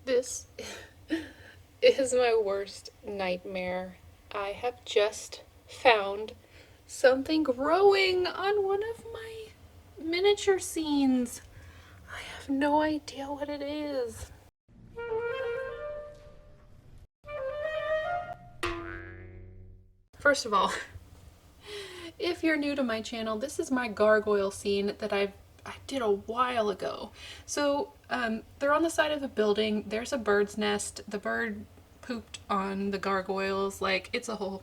This is my worst nightmare. I have just found something growing on one of my miniature scenes. I have no idea what it is. First of all, if you're new to my channel, this is my gargoyle scene that I did a while ago. So they're on the side of a building. There's a bird's nest. The bird pooped on the gargoyles. Like, it's a whole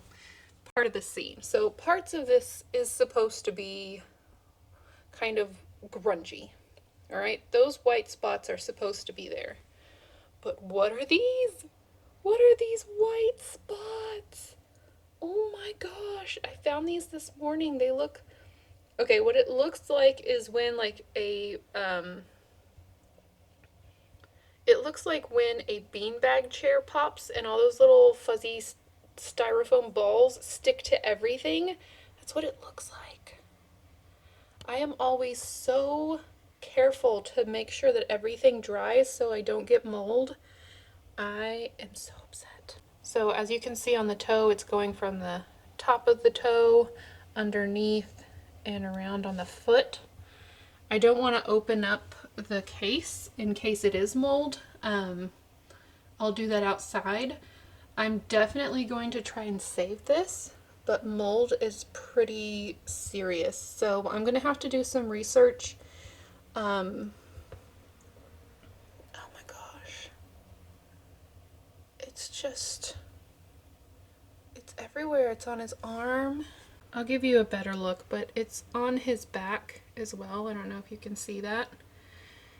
part of the scene. So parts of this is supposed to be kind of grungy. All right, those white spots are supposed to be there. But what are these? What are these white spots? Oh my gosh, I found these this morning. They look okay. What it looks like is when it looks like when a beanbag chair pops and all those little fuzzy styrofoam balls stick to everything. That's what it looks like. I am always so careful to make sure that everything dries so I don't get mold. I am so upset. So as you can see on the toe, it's going from the top of the toe, underneath, and around on the foot. I don't want to open up the case in case it is mold. I'll do that outside. I'm definitely going to try and save this, but mold is pretty serious. So I'm going to have to do some research. Oh my gosh. It's everywhere. It's on his arm. I'll give you a better look, but it's on his back as well. I don't know if you can see that.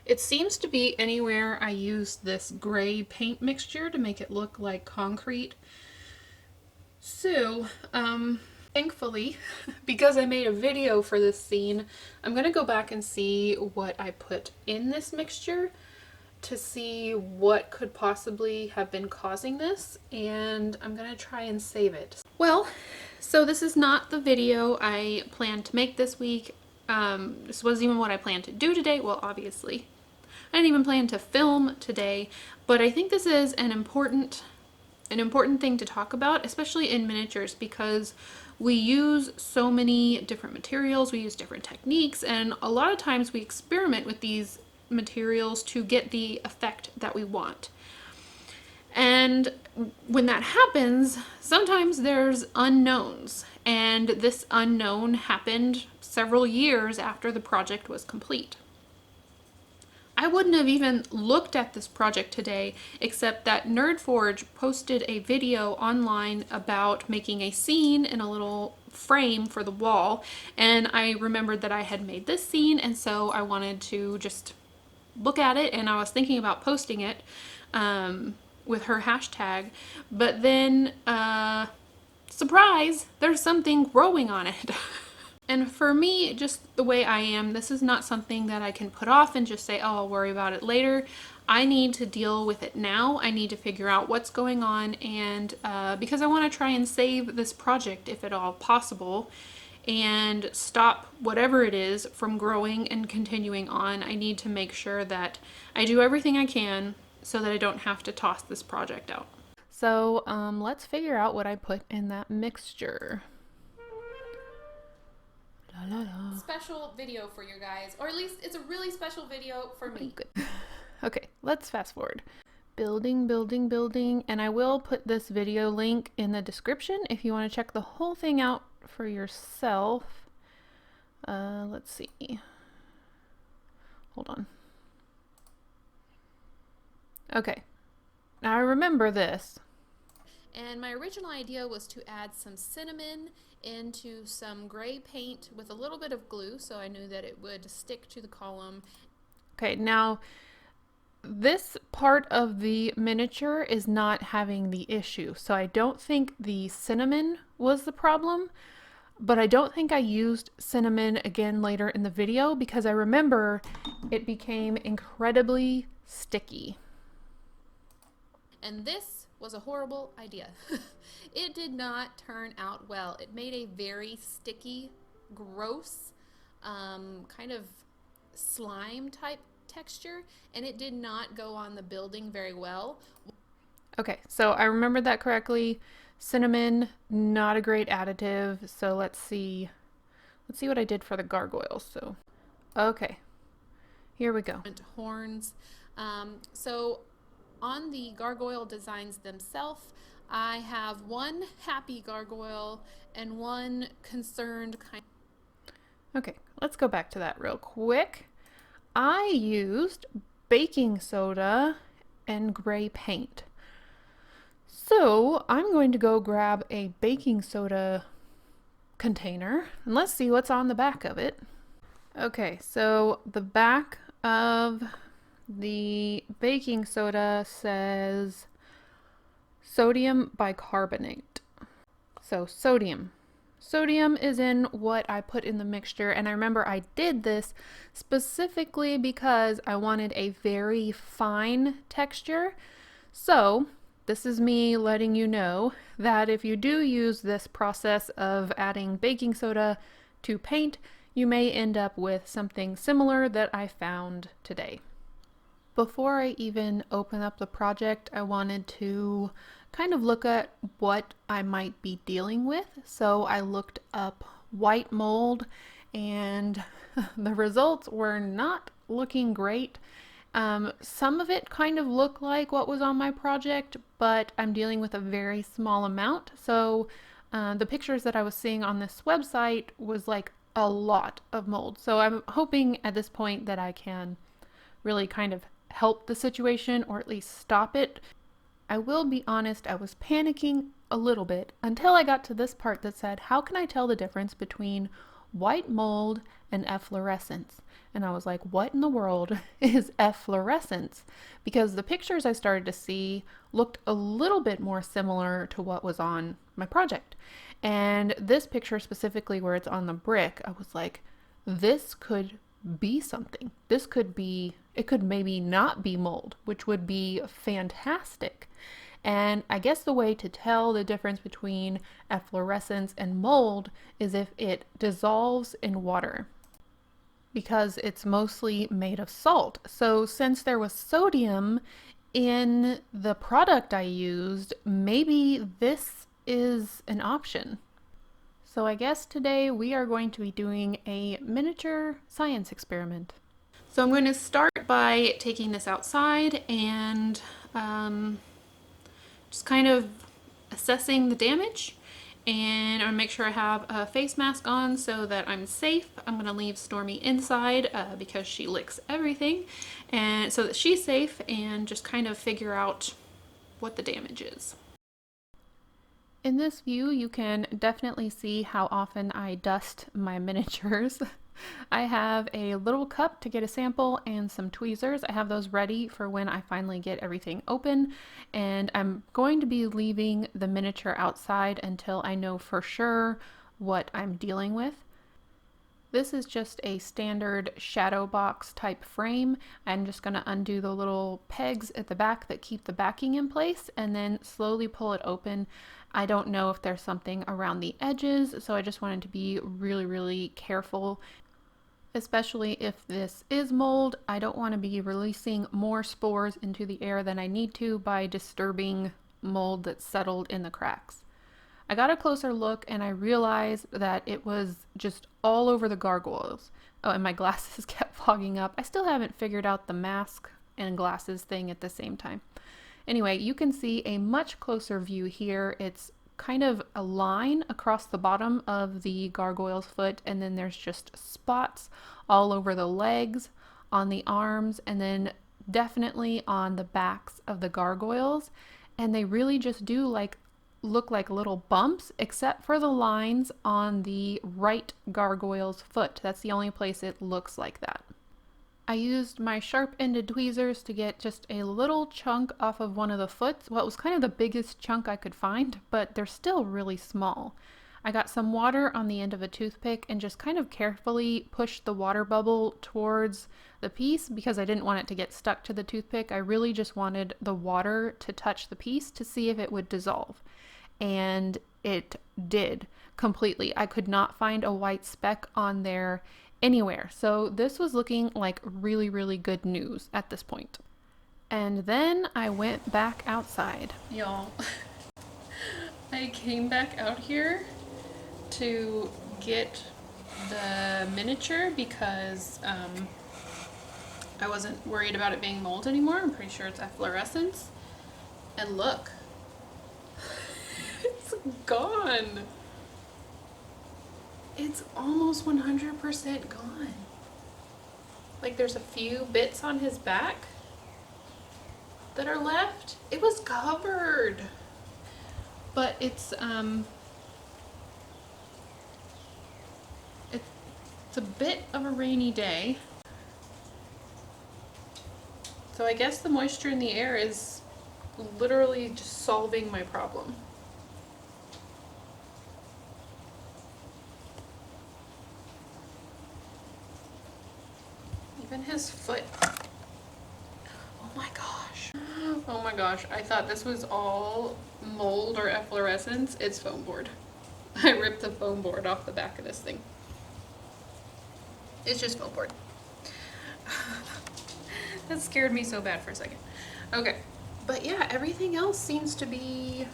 It seems to be anywhere I use this gray paint mixture to make it look like concrete. So, thankfully, because I made a video for this scene, I'm going to go back and see what I put in this mixture to see what could possibly have been causing this, and I'm going to try and save it. Well, so this is not the video I planned to make this week. This wasn't even what I planned to do today. Well, obviously, I didn't even plan to film today, but I think this is an important thing to talk about, especially in miniatures, because we use so many different materials, we use different techniques, and a lot of times we experiment with these materials to get the effect that we want. And when that happens, sometimes there's unknowns, and this unknown happened several years after the project was complete. I wouldn't have even looked at this project today, except that NerdForge posted a video online about making a scene in a little frame for the wall, and I remembered that I had made this scene, and so I wanted to just look at it, and I was thinking about posting it with her hashtag, but then, surprise, there's something growing on it. And for me, just the way I am, this is not something that I can put off and just say, oh, I'll worry about it later. I need to deal with it now. I need to figure out what's going on, and because I want to try and save this project if at all possible and stop whatever it is from growing and continuing on. I need to make sure that I do everything I can so that I don't have to toss this project out. So let's figure out what I put in that mixture. La, la, la. Special video for you guys, or at least it's a really special video for me. Good. Okay, let's fast forward. Building, building, building, and I will put this video link in the description if you want to check the whole thing out for yourself. Let's see. Hold on. Okay, now I remember this. And my original idea was to add some cinnamon into some gray paint with a little bit of glue, so I knew that it would stick to the column. Okay, now this part of the miniature is not having the issue, so I don't think the cinnamon was the problem, but I don't think I used cinnamon again later in the video because I remember it became incredibly sticky. And this was a horrible idea. It did not turn out well. It made a very sticky, gross, kind of slime type texture, and it did not go on the building very well. Okay, so I remembered that correctly. Cinnamon, not a great additive. So let's see. Let's see what I did for the gargoyles. So, okay, here we go. Horns. So on the gargoyle designs themselves, I have one happy gargoyle and one concerned kind. Okay, let's go back to that real quick. I used baking soda and gray paint. So I'm going to go grab a baking soda container and let's see what's on the back of it. Okay, so the back of the baking soda says sodium bicarbonate. So sodium. Sodium is in what I put in the mixture, and I remember I did this specifically because I wanted a very fine texture. So this is me letting you know that if you do use this process of adding baking soda to paint, you may end up with something similar that I found today. Before I even open up the project, I wanted to kind of look at what I might be dealing with. So I looked up white mold and the results were not looking great. Some of it kind of looked like what was on my project, but I'm dealing with a very small amount. So the pictures that I was seeing on this website was like a lot of mold. So I'm hoping at this point that I can really kind of help the situation or at least stop it. I will be honest, I was panicking a little bit until I got to this part that said, how can I tell the difference between white mold and efflorescence? And I was like, what in the world is efflorescence? Because the pictures I started to see looked a little bit more similar to what was on my project. And this picture specifically where it's on the brick, I was like, this could be something. This could be, it could maybe not be mold, which would be fantastic. And I guess the way to tell the difference between efflorescence and mold is if it dissolves in water, because it's mostly made of salt. So since there was sodium in the product I used, maybe this is an option. So I guess today we are going to be doing a miniature science experiment. So I'm going to start by taking this outside and just kind of assessing the damage. And I'm going to make sure I have a face mask on so that I'm safe. I'm going to leave Stormy inside because she licks everything, and so that she's safe, and just kind of figure out what the damage is. In this view, you can definitely see how often I dust my miniatures. I have a little cup to get a sample and some tweezers. I have those ready for when I finally get everything open, and I'm going to be leaving the miniature outside until I know for sure what I'm dealing with. This is just a standard shadow box type frame. I'm just going to undo the little pegs at the back that keep the backing in place and then slowly pull it open. I don't know if there's something around the edges, so I just wanted to be really, really careful. Especially if this is mold, I don't want to be releasing more spores into the air than I need to by disturbing mold that's settled in the cracks. I got a closer look and I realized that it was just all over the gargoyles. Oh, and my glasses kept fogging up. I still haven't figured out the mask and glasses thing at the same time. Anyway, you can see a much closer view here. It's kind of a line across the bottom of the gargoyle's foot, and then there's just spots all over the legs, on the arms, and then definitely on the backs of the gargoyles. And they really just do look like little bumps, except for the lines on the right gargoyle's foot. That's the only place it looks like that. I used my sharp-ended tweezers to get just a little chunk off of one of the foots. Well, it was kind of the biggest chunk I could find, but they're still really small. I got some water on the end of a toothpick and just kind of carefully pushed the water bubble towards the piece because I didn't want it to get stuck to the toothpick. I really just wanted the water to touch the piece to see if it would dissolve. And it did completely. I could not find a white speck on there anywhere. So this was looking like really, really good news at this point. And then I went back outside. Y'all, I came back out here to get the miniature because I wasn't worried about it being mold anymore. I'm pretty sure it's efflorescence. And look, it's gone. It's almost 100% gone. Like there's a few bits on his back that are left. It was covered. But it's a bit of a rainy day. So I guess the moisture in the air is literally just solving my problem. Even his foot. Oh my gosh. Oh my gosh. I thought this was all mold or efflorescence. It's foam board. I ripped the foam board off the back of this thing. It's just foam board. That scared me so bad for a second. Okay. But yeah, everything else seems to be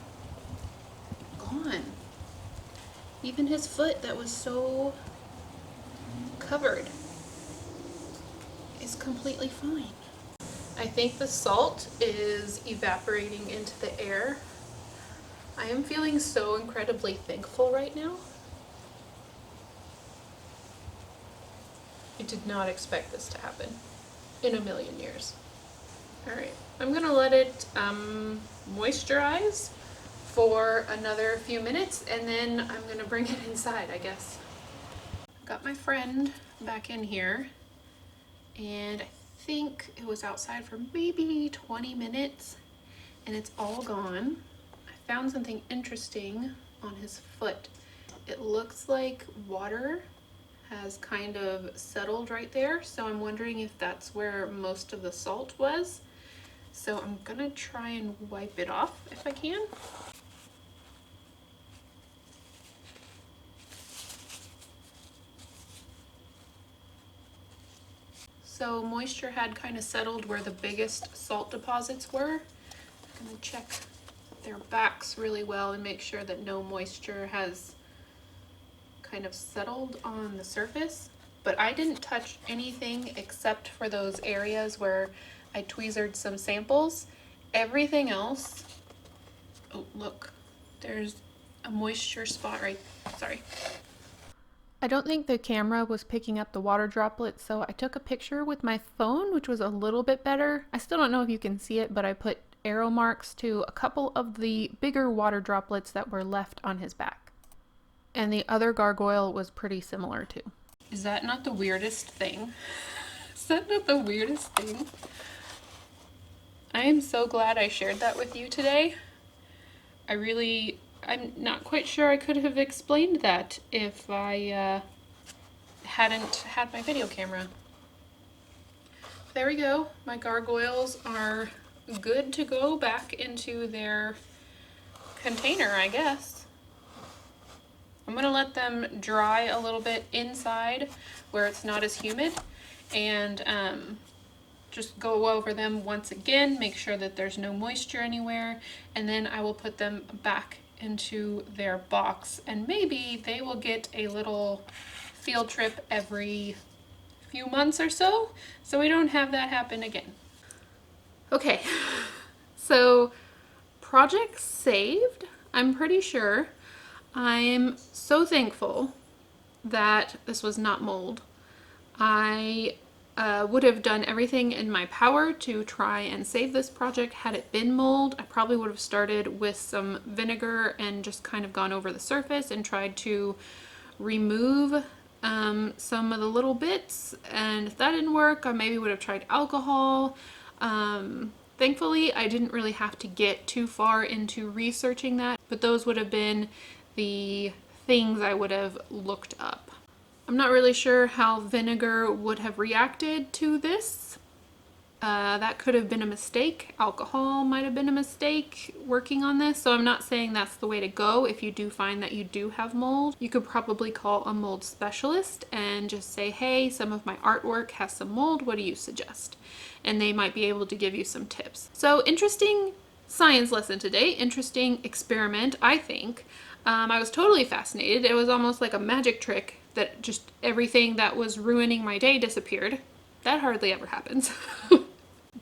gone. Even his foot that was so covered is completely fine. I think the salt is evaporating into the air. I am feeling so incredibly thankful right now. I did not expect this to happen in a million years. Alright, I'm gonna let it moisturize for another few minutes and then I'm gonna bring it inside, I guess. Got my friend back in here and I think it was outside for maybe 20 minutes and it's all gone. I found something interesting on his foot. It looks like water has kind of settled right there, so I'm wondering if that's where most of the salt was. So I'm gonna try and wipe it off if I can. So moisture had kind of settled where the biggest salt deposits were. I'm gonna check their backs really well and make sure that no moisture has kind of settled on the surface. But I didn't touch anything except for those areas where I tweezered some samples. Everything else, oh look, there's a moisture spot right, sorry. I don't think the camera was picking up the water droplets, so I took a picture with my phone, which was a little bit better. I still don't know if you can see it, but I put arrow marks to a couple of the bigger water droplets that were left on his back. And the other gargoyle was pretty similar too. Is that not the weirdest thing? Is that not the weirdest thing? I am so glad I shared that with you today. I'm not quite sure I could have explained that if I hadn't had my video camera. There we go. My gargoyles are good to go back into their container, I guess. I'm gonna let them dry a little bit inside where it's not as humid and just go over them once again, make sure that there's no moisture anywhere, and then I will put them back into their box and maybe they will get a little field trip every few months or so we don't have that happen again. Okay, so project saved, I'm pretty sure. I'm so thankful that this was not mold. I would have done everything in my power to try and save this project. Had it been mold, I probably would have started with some vinegar and just kind of gone over the surface and tried to remove some of the little bits. And if that didn't work, I maybe would have tried alcohol. Thankfully, I didn't really have to get too far into researching that, but those would have been the things I would have looked up. I'm not really sure how vinegar would have reacted to this. That could have been a mistake. Alcohol might have been a mistake working on this. So I'm not saying that's the way to go. If you do find that you do have mold, you could probably call a mold specialist and just say, hey, some of my artwork has some mold. What do you suggest? And they might be able to give you some tips. So interesting science lesson today. Interesting experiment, I think. I was totally fascinated. It was almost like a magic trick that just everything that was ruining my day disappeared. That hardly ever happens.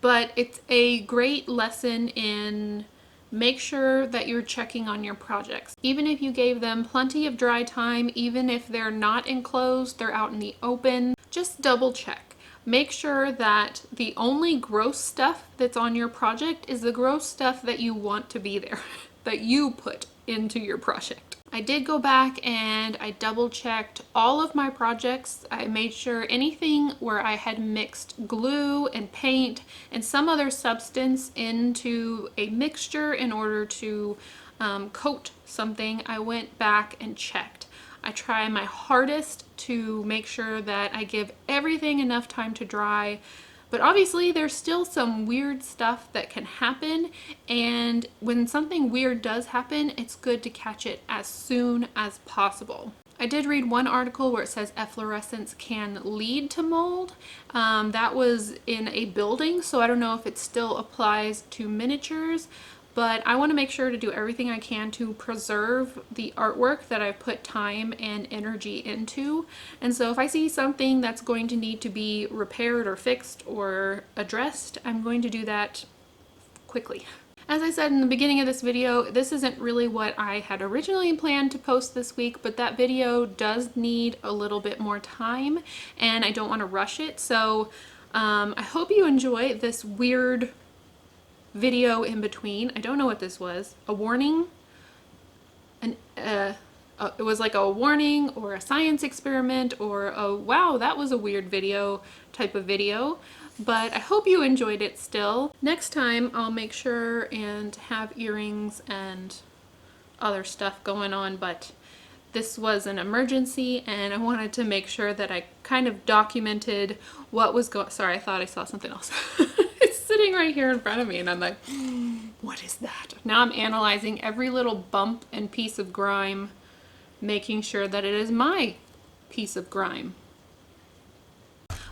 But it's a great lesson in make sure that you're checking on your projects. Even if you gave them plenty of dry time, even if they're not enclosed, they're out in the open, just double check. Make sure that the only gross stuff that's on your project is the gross stuff that you want to be there, that you put into your project. I did go back and I double checked all of my projects. I made sure anything where I had mixed glue and paint and some other substance into a mixture in order to coat something, I went back and checked. I try my hardest to make sure that I give everything enough time to dry. But obviously there's still some weird stuff that can happen, and when something weird does happen, it's good to catch it as soon as possible. I did read one article where it says efflorescence can lead to mold. That was in a building, so I don't know if it still applies to miniatures, but I want to make sure to do everything I can to preserve the artwork that I've put time and energy into. And so if I see something that's going to need to be repaired or fixed or addressed, I'm going to do that quickly. As I said in the beginning of this video, this isn't really what I had originally planned to post this week, but that video does need a little bit more time and I don't want to rush it. So I hope you enjoy this weird video in between. I don't know what this was. A warning? It was like a warning or a science experiment or a wow, that was a weird video type of video. But I hope you enjoyed it still. Next time I'll make sure and have earrings and other stuff going on, but this was an emergency and I wanted to make sure that I kind of documented what was going. Sorry, I thought I saw something else. It's sitting right here in front of me and I'm like, what is that? Now I'm analyzing every little bump and piece of grime, making sure that it is my piece of grime.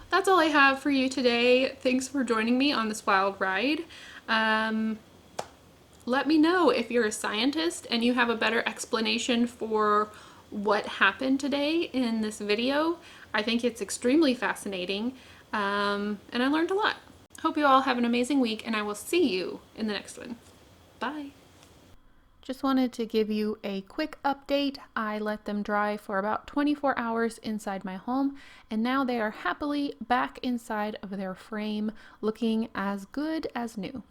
That's all I have for you today. Thanks for joining me on this wild ride. Let me know if you're a scientist and you have a better explanation for what happened today in this video. I think it's extremely fascinating, and I learned a lot. Hope you all have an amazing week, and I will see you in the next one. Bye. Just wanted to give you a quick update. I let them dry for about 24 hours inside my home, and now they are happily back inside of their frame, looking as good as new.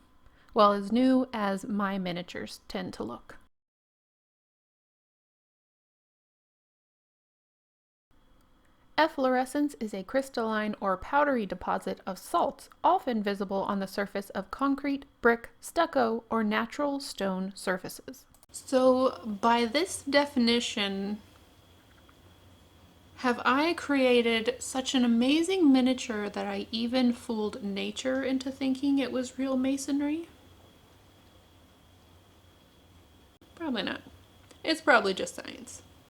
Well, as new as my miniatures tend to look. Efflorescence is a crystalline or powdery deposit of salts, often visible on the surface of concrete, brick, stucco, or natural stone surfaces. So, by this definition, have I created such an amazing miniature that I even fooled nature into thinking it was real masonry? Probably not. It's probably just science.